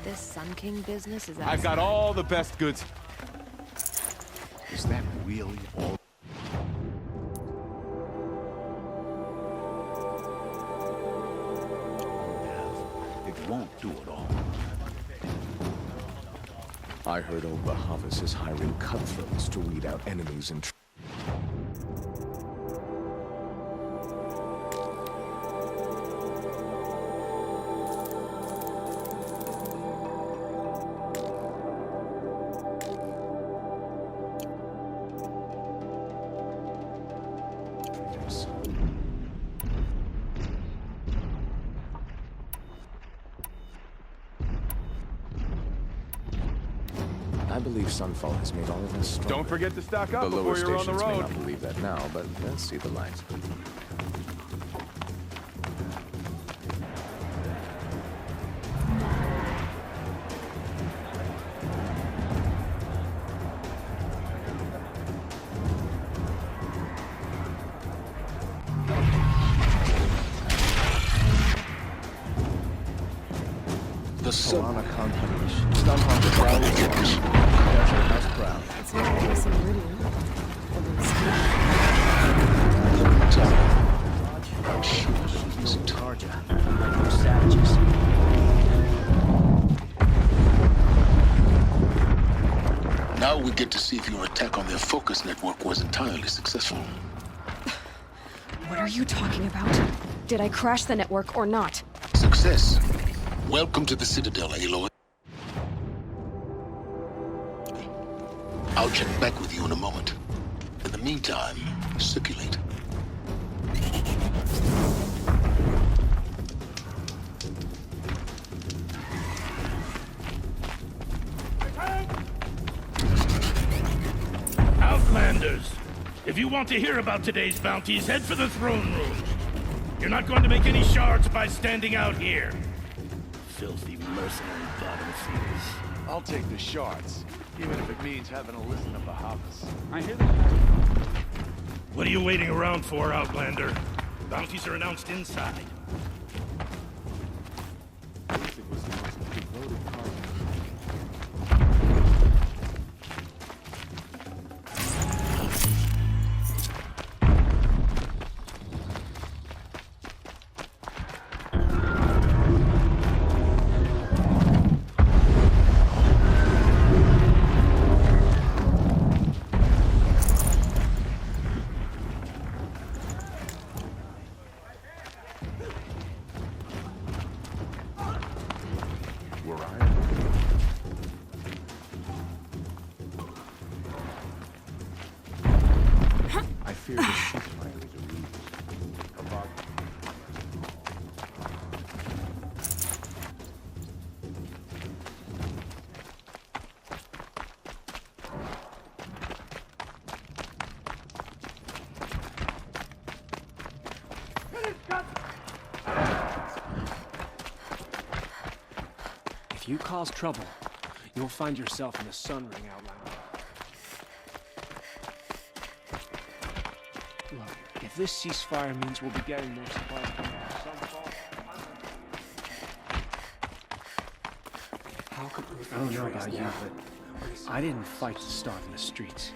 This Sun King business is I've got all the best goods. Is that really all? It won't do it all. I heard old Bahavas is hiring cutthroats to weed out enemies and I believe Sunfall has made all of us stronger. Don't forget to stock up The lower before you're on the stations may road. not believe that now, but they'll see the light. The Solana combination. Stunhawk proud of yours. Desert House proud. It's not really some Meridian. Some Tarja. Like savages. Now we get to see if your attack on their focus network was entirely successful. What are you talking about? Did I crash the network or not? Success. Welcome to the Citadel, Aloy. I'll check back with you in a moment. In the meantime, circulate. Outlanders! If you want to hear about today's bounties, head for the throne room. You're not going to make any shards by standing out here. Filthy mercenary bottom feeders. I'll take the shards, even if it means having to listen to Bahavas. I hear that. What are you waiting around for, Outlander? Bounties are announced inside. I fear the ceasefire is a ruse. If you cause trouble, you'll find yourself in the Sun Ring, Outlander. Look, if this ceasefire means we'll be getting more supplies from Sunfall, how could I don't know about you, but I didn't fight to starve in the streets.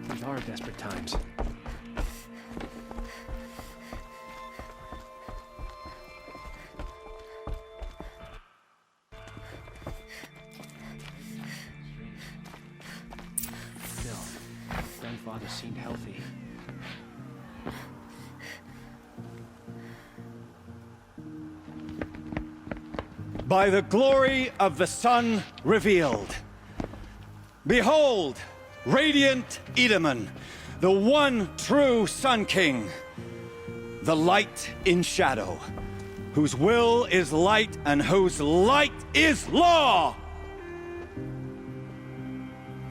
These are desperate times. Grandfather seemed healthy. By the glory of the sun revealed. Behold, radiant Edaman, the one true Sun King, the light in shadow, whose will is light and whose light is law!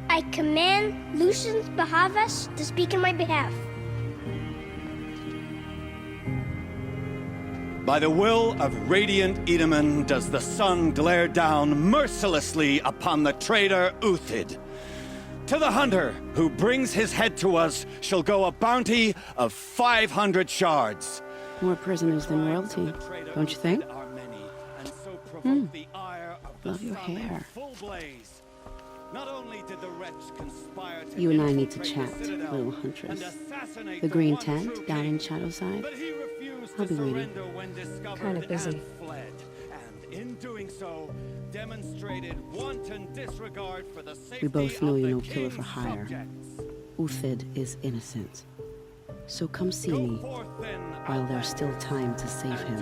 I command Lucian Bahavas to speak in my behalf. By the will of radiant Edaman does the sun glare down mercilessly upon the traitor Uthid. To the hunter who brings his head to us shall go a bounty of 500 shards. More prisoners than royalty, don't you think? Love your hair. You and I need to chat, little huntress. The green tent down in Shadowside. I'll be waiting. Kind of busy. We both know you're no killer for hire. Uthid is innocent. So come see me while there's still time to save him.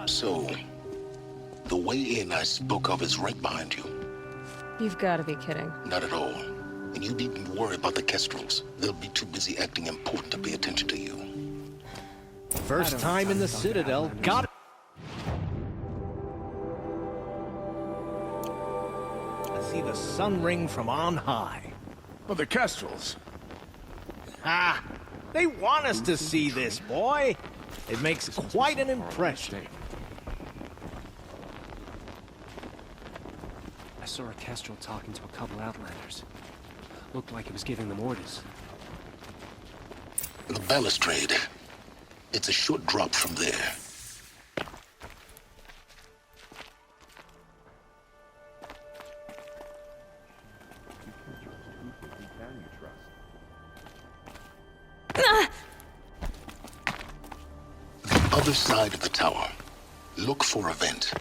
So, the way in I spoke of is right behind you. You've got to be kidding. Not at all. And you needn't worry about the Kestrels. They'll be too busy acting important to pay attention to you. First time in the Citadel. Got it. I see the sun ring from on high. Well, the Kestrels. Ah, they want us to see this, boy. It makes quite an impression. I saw a Kestrel talking to a couple Outlanders. Looked like it was giving them orders. The balustrade. It's a short drop from there. The other side of the tower. Look for a vent.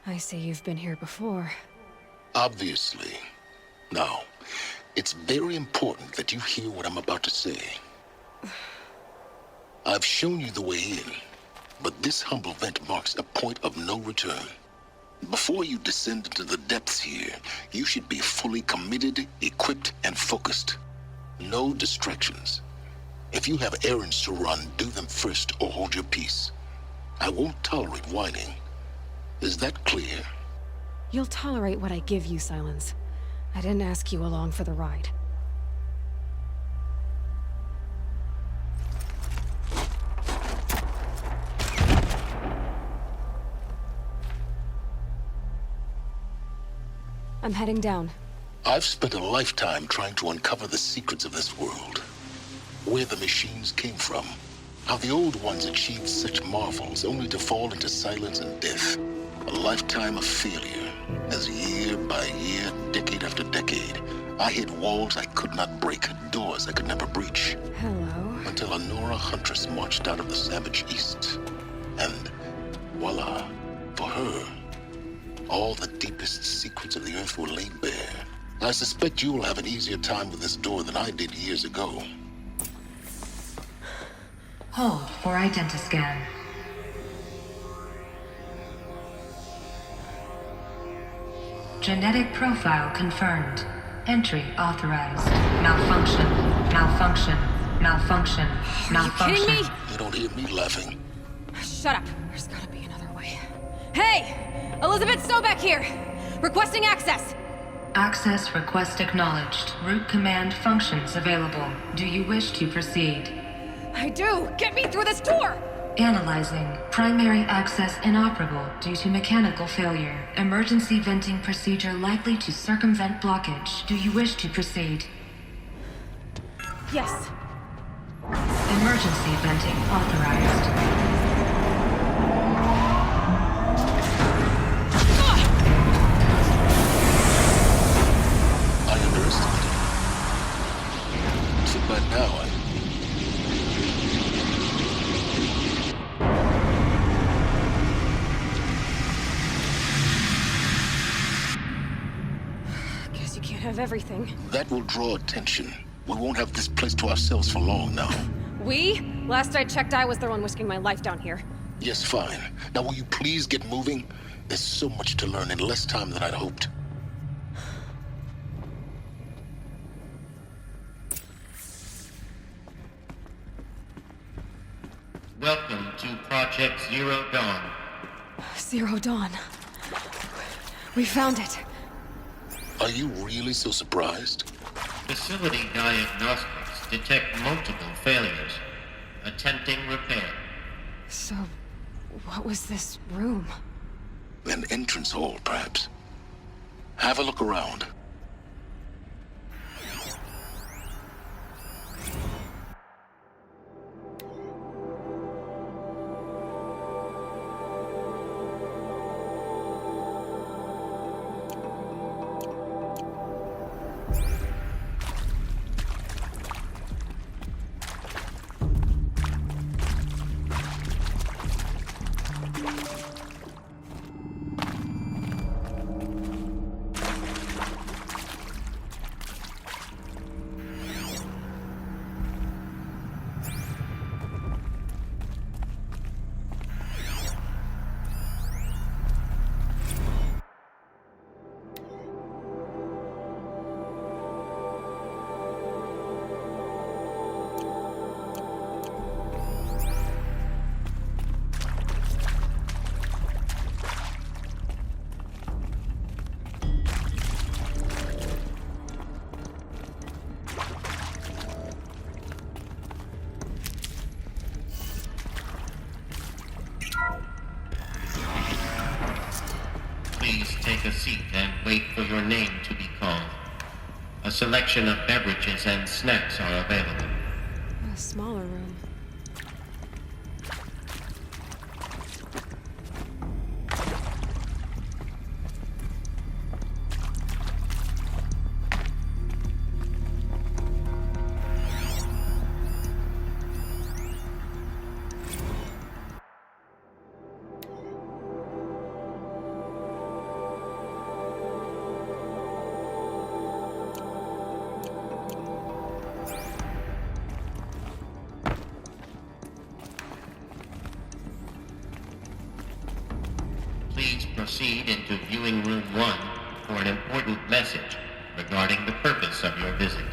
I see you've been here before. Obviously. Now, it's very important that you hear what I'm about to say. I've shown you the way in, but this humble vent marks a point of no return. Before you descend into the depths here, you should be fully committed, equipped, and focused. No distractions. If you have errands to run, do them first or hold your peace. I won't tolerate whining. Is that clear? You'll tolerate what I give you, Silence. I didn't ask you along for the ride. I'm heading down. I've spent a lifetime trying to uncover the secrets of this world. Where the machines came from. How the old ones achieved such marvels only to fall into silence and death. A lifetime of failure. As year by year, decade after decade, I hit walls I could not break, doors I could never breach. Hello. Until a Nora huntress marched out of the savage east. And voila, for her, all the deepest secrets of the earth were laid bare. I suspect you will have an easier time with this door than I did years ago. Hold for identiscan. Genetic profile confirmed. Entry authorized. Malfunction. Malfunction. Malfunction. Malfunction. Are you kidding me? You don't hear me laughing. Shut up. There's gotta be another way. Hey! Elizabeth Sobek here! Requesting access! Access request acknowledged. Root command functions available. Do you wish to proceed? I do! Get me through this door! Analyzing. Primary access inoperable due to mechanical failure. Emergency venting procedure likely to circumvent blockage. Do you wish to proceed? Yes. Emergency venting authorized. I underestimated. So by now, Guess you can't have everything. that will draw attention. We won't have this place to ourselves for long now. We? Last I checked, I was the one risking my life down here. Yes, fine. Now will you please get moving? There's so much to learn in less time than I'd hoped. Welcome to Project Zero Dawn. Zero Dawn. We found it. Are you really so surprised? Facility diagnostics detect multiple failures. Attempting repair. So, what was this room? An entrance hall, perhaps. Have a look around. a seat and wait for your name to be called. A selection of beverages and snacks are available. A smaller room. Please proceed into viewing room 1 for an important message regarding the purpose of your visit.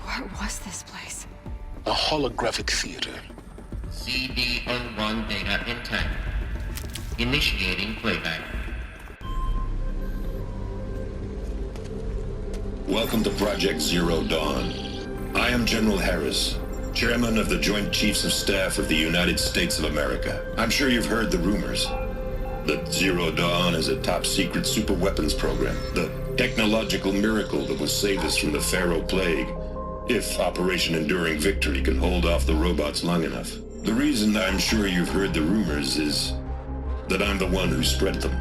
What was this place? A holographic theater. CD01 data intact. Initiating playback. Welcome to Project Zero Dawn. I am General Harris, Chairman of the Joint Chiefs of Staff of the United States of America. I'm sure you've heard the rumors that Zero Dawn is a top-secret super-weapons program, the technological miracle that will save us from the Pharaoh Plague, if Operation Enduring Victory can hold off the robots long enough. The reason I'm sure you've heard the rumors is that I'm the one who spread them,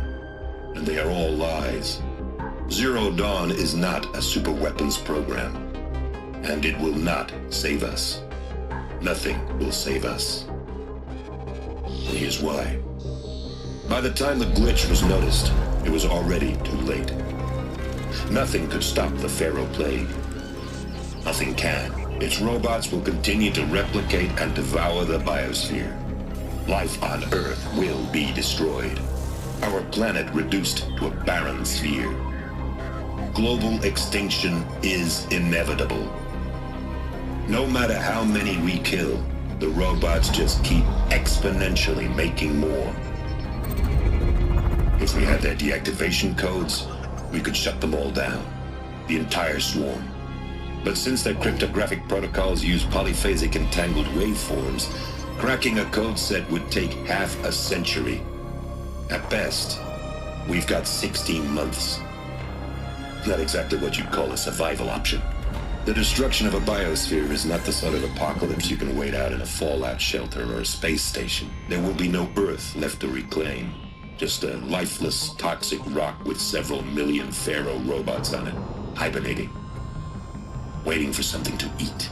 and they are all lies. Zero Dawn is not a super-weapons program, and it will not save us. Nothing will save us. And here's why. By the time the glitch was noticed, it was already too late. Nothing could stop the Pharaoh Plague. Nothing can. Its robots will continue to replicate and devour the biosphere. Life on Earth will be destroyed. Our planet reduced to a barren sphere. Global extinction is inevitable. No matter how many we kill, the robots just keep exponentially making more. If we had their deactivation codes, we could shut them all down. The entire swarm. But since their cryptographic protocols use polyphasic entangled waveforms, cracking a code set would take half a century. At best, we've got 16 months. Not exactly what you'd call a survival option. The destruction of a biosphere is not the sort of apocalypse you can wait out in a fallout shelter or a space station. There will be no Earth left to reclaim. Just a lifeless, toxic rock with several million Pharaoh robots on it, hibernating, waiting for something to eat.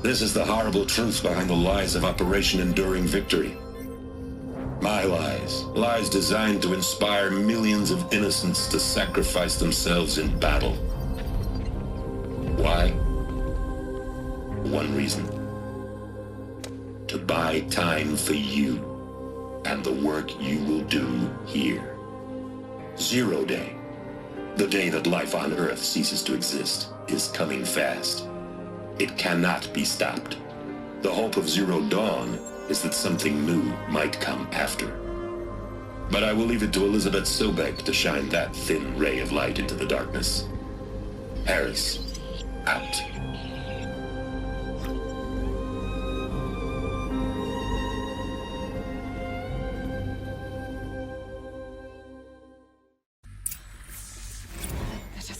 This is the horrible truth behind the lies of Operation Enduring Victory. My lies. Lies designed to inspire millions of innocents to sacrifice themselves in battle. Why? One reason. To buy time for you and the work you will do here. Zero Day, the day that life on Earth ceases to exist, is coming fast. It cannot be stopped. The hope of Zero Dawn is that something new might come after. But I will leave it to Elizabeth Sobek to shine that thin ray of light into the darkness. Harris, out.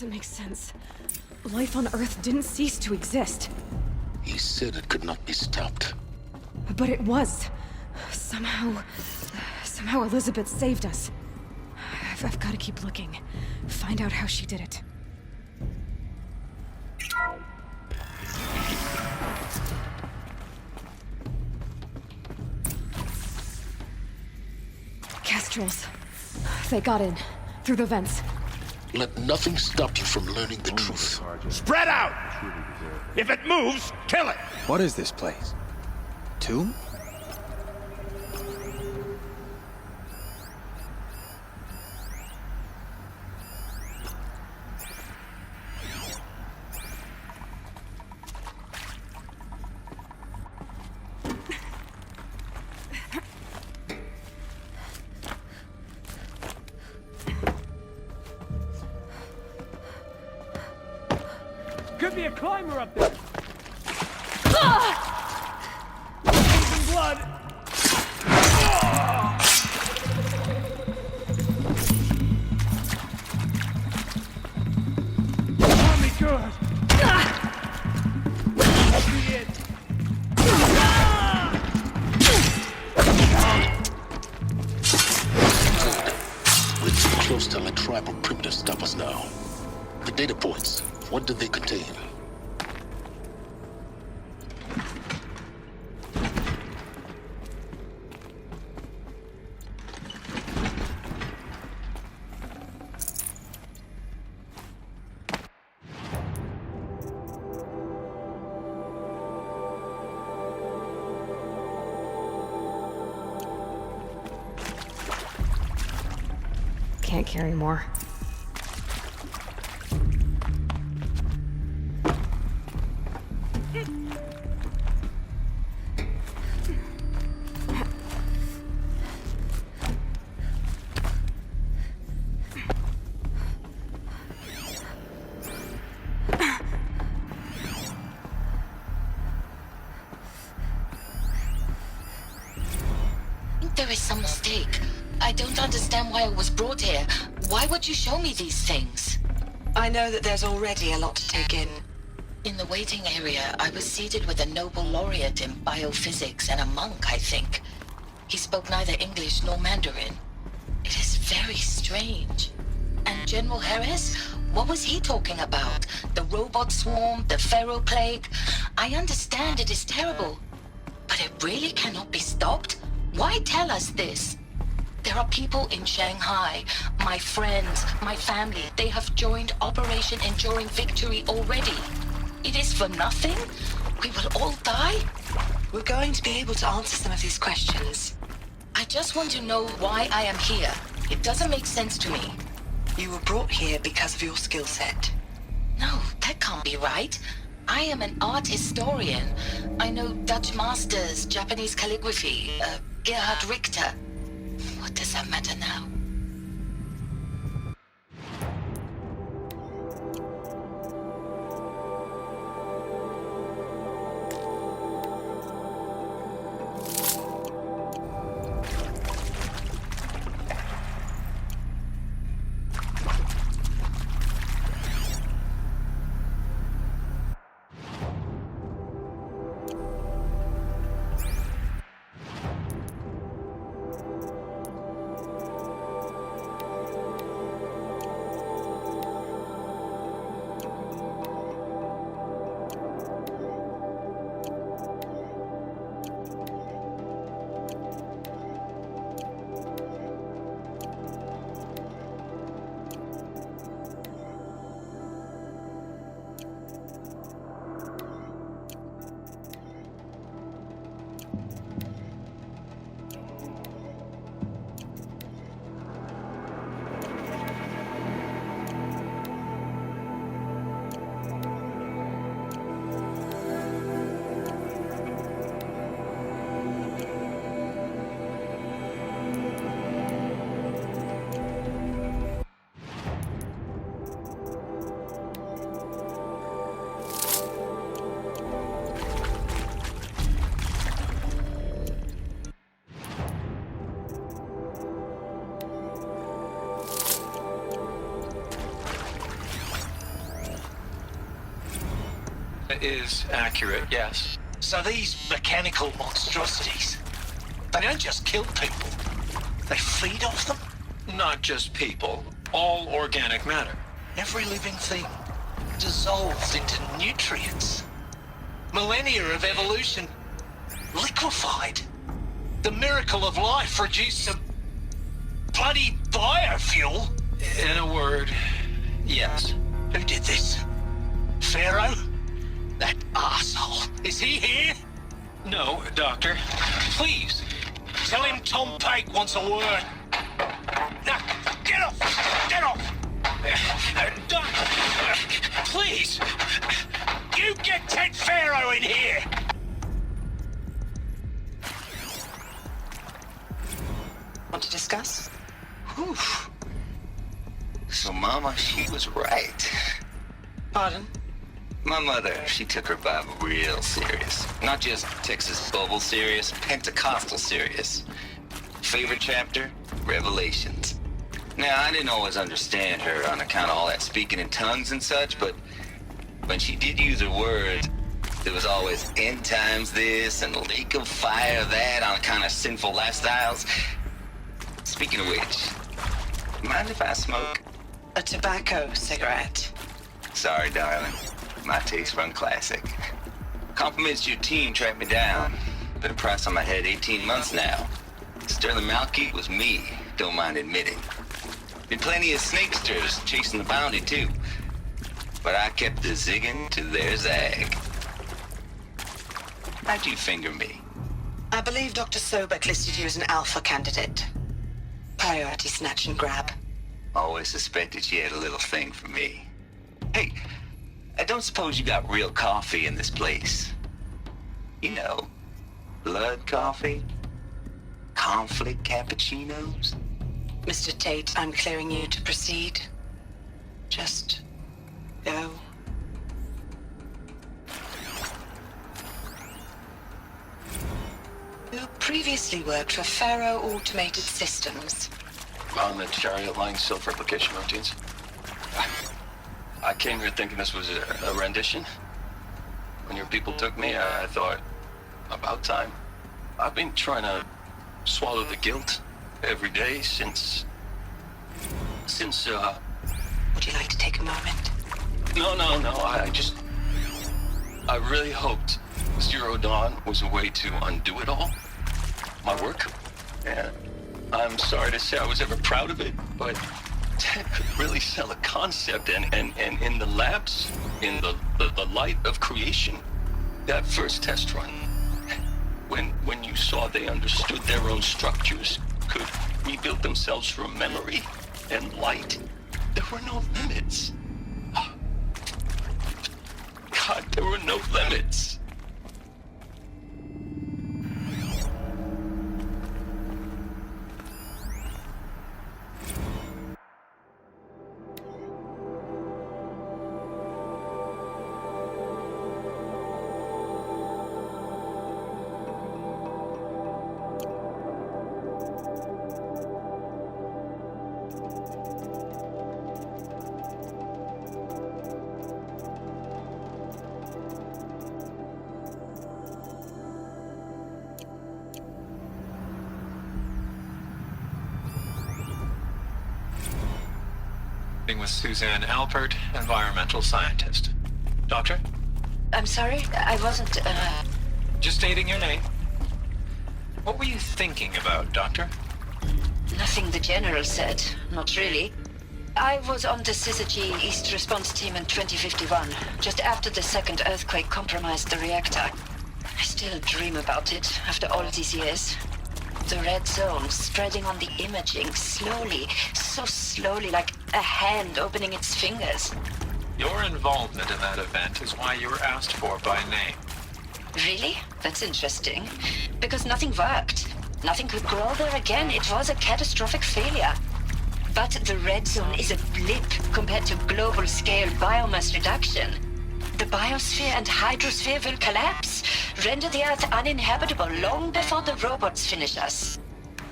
doesn't make sense. Life on Earth didn't cease to exist. He said it could not be stopped. But it was. Somehow Elizabeth saved us. I've got to keep looking. Find out how she did it. Kestrels. They got in. Through the vents. Let nothing stop you from learning the truth. Spread out! If it moves, kill it! What is this place? Tomb? Could be a climber up there. Losing blood. Got me good. That'll be it. We're too close to let tribal primitives stop us now. The data points, what do they contain? Can't carry more. There is some mistake. I don't understand why I was brought here. Why would you show me these things? I know that there's already a lot to take in. In the waiting area, I was seated with a Nobel laureate in biophysics and a monk, I think. He spoke neither English nor Mandarin. It is very strange. And General Harris? What was he talking about? The robot swarm, the Pharaoh plague? I understand it is terrible. But it really cannot be stopped? Why tell us this? There are people in Shanghai, my friends, my family. They have joined Operation Enduring Victory already. It is for nothing? We will all die? We're going to be able to answer some of these questions. I just want to know why I am here. It doesn't make sense to me. You were brought here because of your skill set. No, that can't be right. I am an art historian. I know Dutch masters, Japanese calligraphy, Gerhard Richter. What does that matter now? That is accurate, yes. So these mechanical monstrosities, they don't just kill people, they feed off them? Not just people, all organic matter. Every living thing dissolves into nutrients. Millennia of evolution liquefied. The miracle of life reduced to bloody biofuel. In a word, yes. Who did this? Pharaoh? That arsehole. Is he here? No, Doctor. Please, tell him Tom Pake wants a word. Now, get off! Get off! Doctor, please! You get Ted Pharaoh in here! Want to discuss? Whew. So Mama, she was right. Pardon? My mother, she took her Bible real serious. Not just Texas Bible serious, Pentecostal serious. Favorite chapter? Revelations. Now, I didn't always understand her on account of all that speaking in tongues and such, but when she did use her words, there was always end times this and lake of fire that on account of sinful lifestyles. Speaking of which, mind if I smoke? A tobacco cigarette. Sorry, darling. My taste run classic. Compliments to your team tracked me down. Been a price on my head 18 months now. Sterling Malky was me, don't mind admitting. Been plenty of snakesters chasing the bounty too. But I kept the zigging to their zag. How'd you finger me? I believe Dr. Sobek listed you as an alpha candidate. Priority snatch and grab. Always suspected she had a little thing for me. Hey, I don't suppose you got real coffee in this place? You know, blood coffee? Conflict cappuccinos? Mr. Tate, I'm clearing you to proceed. Just go. You previously worked for Pharaoh Automated Systems. On the chariot line self-replication routines. I came here thinking this was a rendition. When your people took me, I thought, about time. I've been trying to swallow the guilt every day since... Would you like to take a moment? No, I really hoped Zero Dawn was a way to undo it all. My work. And I'm sorry to say I was ever proud of it, but Ted could really sell a concept, and in the labs, in the light of creation, that first test run, when you saw they understood their own structures, could rebuild themselves from memory and light, there were no limits. God, there were no limits. With Suzanne Alpert, environmental scientist. Doctor? I'm sorry, I wasn't, Just stating your name. What were you thinking about, Doctor? Nothing the General said. Not really. I was on the Syzygy East Response Team in 2051, just after the second earthquake compromised the reactor. I still dream about it after all these years. The red zone spreading on the imaging, slowly, so slowly, like a hand opening its fingers. Your involvement in that event is why you were asked for by name. Really? That's interesting. Because nothing worked. Nothing could grow there again. It was a catastrophic failure. But the red zone is a blip compared to global-scale biomass reduction. The biosphere and hydrosphere will collapse, render the Earth uninhabitable long before the robots finish us.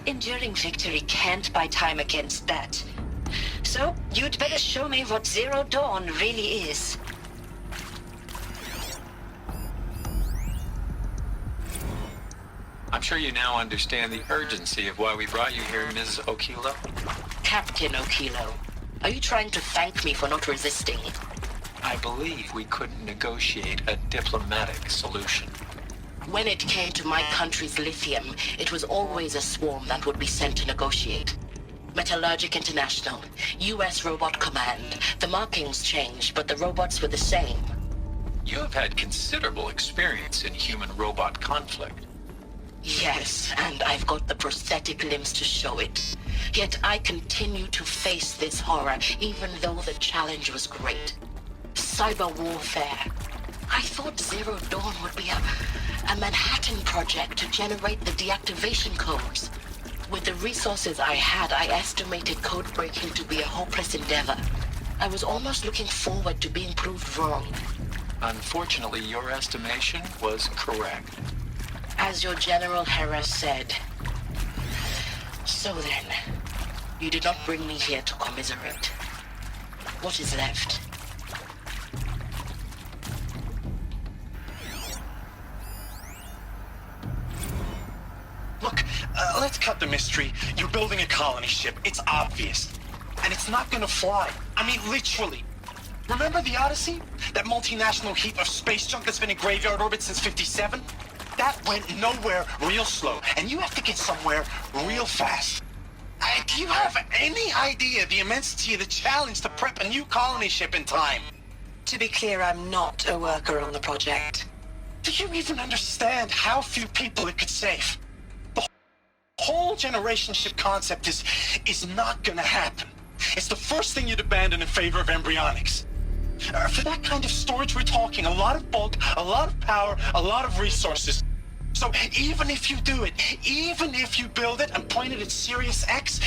Enduring victory can't buy time against that. So, you'd better show me what Zero Dawn really is. I'm sure you now understand the urgency of why we brought you here, Ms. Okilo. Captain Okilo, are you trying to thank me for not resisting? I believe we couldn't negotiate a diplomatic solution. When it came to my country's lithium, it was always a swarm that would be sent to negotiate. Metallurgic International, U.S. Robot Command. The markings changed, but the robots were the same. You have had considerable experience in human-robot conflict. Yes, and I've got the prosthetic limbs to show it. Yet I continue to face this horror, even though the challenge was great. Cyber warfare. I thought Zero Dawn would be a Manhattan project to generate the deactivation codes. With the resources I had, I estimated code breaking to be a hopeless endeavor. I was almost looking forward to being proved wrong. Unfortunately, your estimation was correct. As your General Hera said. So then, you did not bring me here to commiserate. What is left? Look, let's cut the mystery. You're building a colony ship. It's obvious. And it's not gonna fly. I mean, literally. Remember the Odyssey? That multinational heap of space junk that's been in graveyard orbit since 57? That went nowhere real slow. And you have to get somewhere real fast. Do you have any idea the immensity of the challenge to prep a new colony ship in time? To be clear, I'm not a worker on the project. Do you even understand how few people it could save? The whole generation ship concept is not gonna happen. It's the first thing you'd abandon in favor of embryonics. For that kind of storage, we're talking a lot of bulk, a lot of power, a lot of resources. So even if you do it, even if you build it and point it at Sirius X...